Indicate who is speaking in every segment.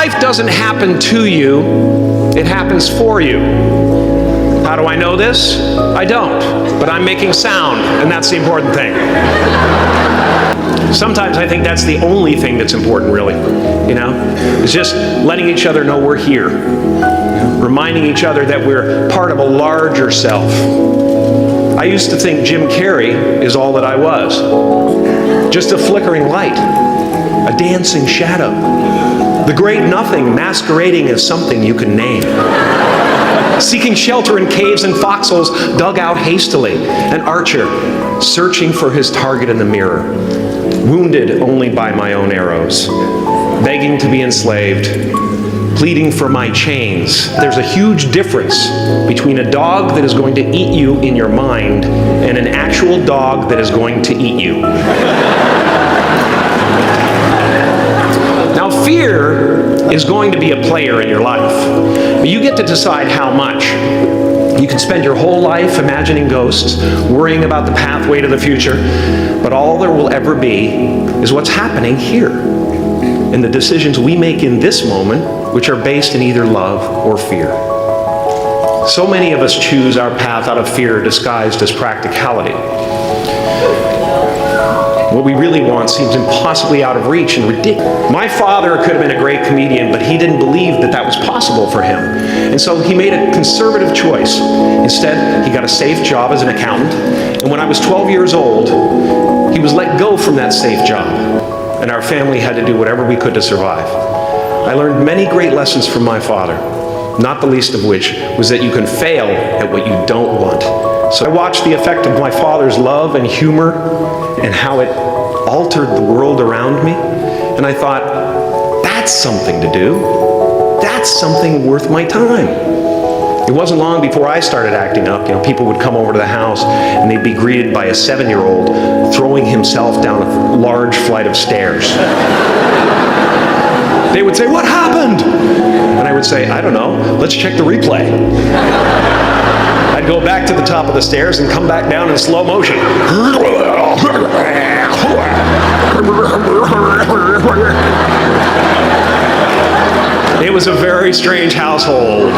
Speaker 1: Life doesn't happen to you, it happens for you. How do I know this? I don't, but I'm making sound, and that's the important thing. Sometimes I think that's the only thing that's important, really, It's just letting each other know we're here. Reminding each other that we're part of a larger self. I used to think Jim Carrey is all that I was. Just a flickering light, a dancing shadow, the great nothing masquerading as something you can name. Seeking shelter in caves and foxholes dug out hastily, an archer searching for his target in the mirror, wounded only by my own arrows, begging to be enslaved, pleading for my chains. There's a huge difference between a dog that is going to eat you in your mind and an actual dog that is going to eat you. Now, fear is going to be a player in your life, but you get to decide how much. You can spend your whole life imagining ghosts, worrying about the pathway to the future, but all there will ever be is what's happening here, and the decisions we make in this moment, which are based in either love or fear. So many of us choose our path out of fear disguised as practicality. What we really want seems impossibly out of reach and ridiculous. My father could have been a great comedian, but he didn't believe that that was possible for him. And so he made a conservative choice. Instead, he got a safe job as an accountant. And when I was 12 years old, he was let go from that safe job. And our family had to do whatever we could to survive. I learned many great lessons from my father, not the least of which was that you can fail at what you don't want. So I watched the effect of my father's love and humor and how it altered the world around me. And I thought, that's something to do. That's something worth my time. It wasn't long before I started acting up. People would come over to the house and they'd be greeted by a 7-year-old throwing himself down a large flight of stairs. They would say, "What happened?" And I would say, "I don't know. Let's check the replay." I'd go back to the top of the stairs and come back down in slow motion. It was a very strange household.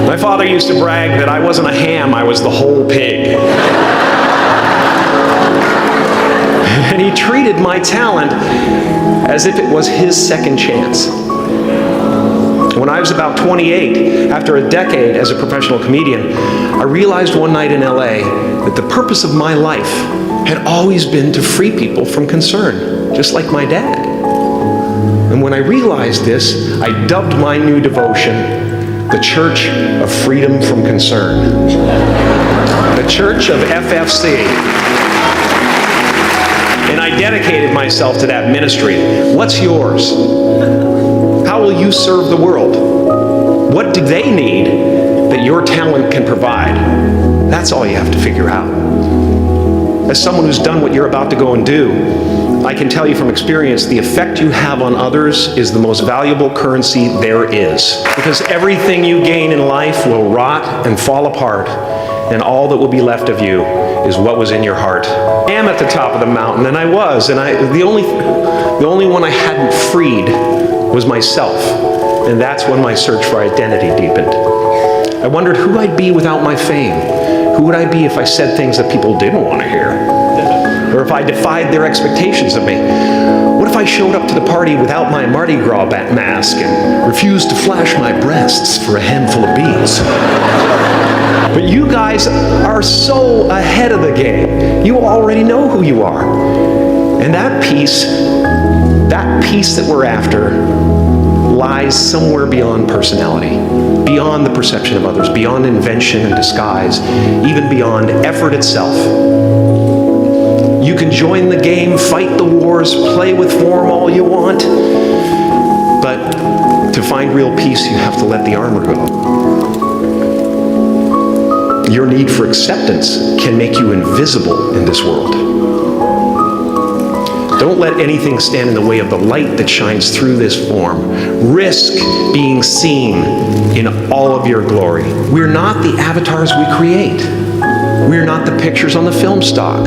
Speaker 1: My father used to brag that I wasn't a ham, I was the whole pig. And he treated my talent as if it was his second chance. When I was about 28, after a decade as a professional comedian, I realized one night in LA that the purpose of my life had always been to free people from concern, just like my dad. And when I realized this, I dubbed my new devotion the Church of Freedom from Concern. The Church of FFC. And I dedicated myself to that ministry. What's yours? How will you serve the world? What do they need that your talent can provide? That's all you have to figure out. As someone who's done what you're about to go and do, I can tell you from experience, the effect you have on others is the most valuable currency there is. Because everything you gain in life will rot and fall apart, and all that will be left of you is what was in your heart. I am at the top of the mountain, and I was, and the only one I hadn't freed was myself, and that's when my search for identity deepened. I wondered who I'd be without my fame. Who would I be if I said things that people didn't want to hear? Or if I defied their expectations of me? What if I showed up to the party without my Mardi Gras mask and refused to flash my breasts for a handful of beads? But you guys are so ahead of the game. You already know who you are. And that peace that we're after lies somewhere beyond personality, beyond the perception of others, beyond invention and disguise, even beyond effort itself. You can join the game, fight the wars, play with form all you want, but to find real peace, you have to let the armor go. Your need for acceptance can make you invisible in this world. Don't let anything stand in the way of the light that shines through this form. Risk being seen in all of your glory. We're not the avatars we create. We're not the pictures on the film stock.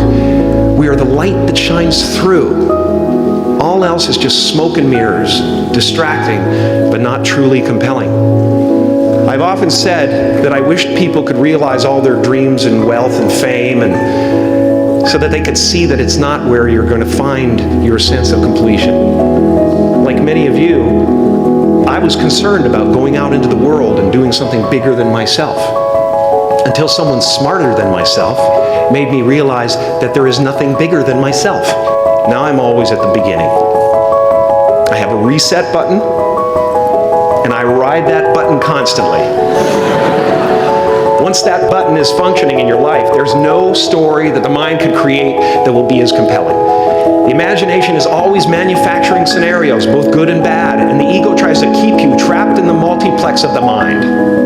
Speaker 1: We are the light that shines through. All all else is just smoke and mirrors, distracting, but not truly compelling. I've often said that I wished people could realize all their dreams and wealth and fame, and so that they could see that it's not where you're going to find your sense of completion. Like many of you, I was concerned about going out into the world and doing something bigger than myself, until someone smarter than myself made me realize that there is nothing bigger than myself. Now I'm always at the beginning. I have a reset button, and I ride that button constantly. Once that button is functioning in your life, there's no story that the mind could create that will be as compelling. The imagination is always manufacturing scenarios, both good and bad, and the ego tries to keep you trapped in the multiplex of the mind.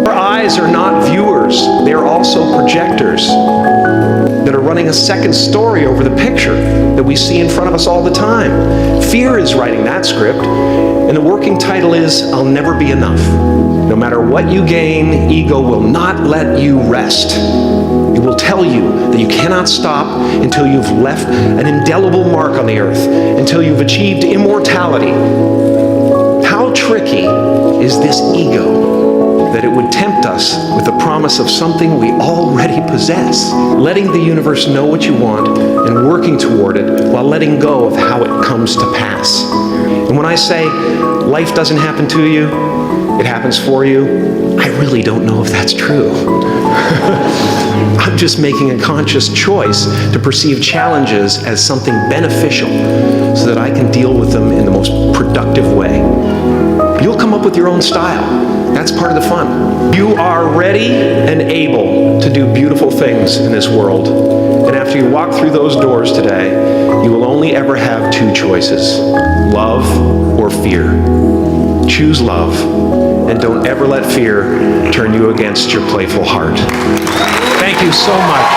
Speaker 1: Our eyes are not viewers, they are also projectors that are running a second story over the picture that we see in front of us all the time. Fear is writing that script, and the working title is, I'll Never Be Enough. No matter what you gain, ego will not let you rest. It will tell you that you cannot stop until you've left an indelible mark on the earth, until you've achieved immortality. How tricky is this ego that it would tempt us with the promise of something we already possess, letting the universe know what you want and working toward it while letting go of how it comes to pass. And when I say life doesn't happen to you, it happens for you, I really don't know if that's true. I'm just making a conscious choice to perceive challenges as something beneficial so that I can deal with them in the most productive way. You'll come up with your own style. That's part of the fun. You are ready and able to do beautiful things in this world. And after you walk through those doors today, you will only ever have two choices: love or fear. Choose love, and don't ever let fear turn you against your playful heart. Thank you so much.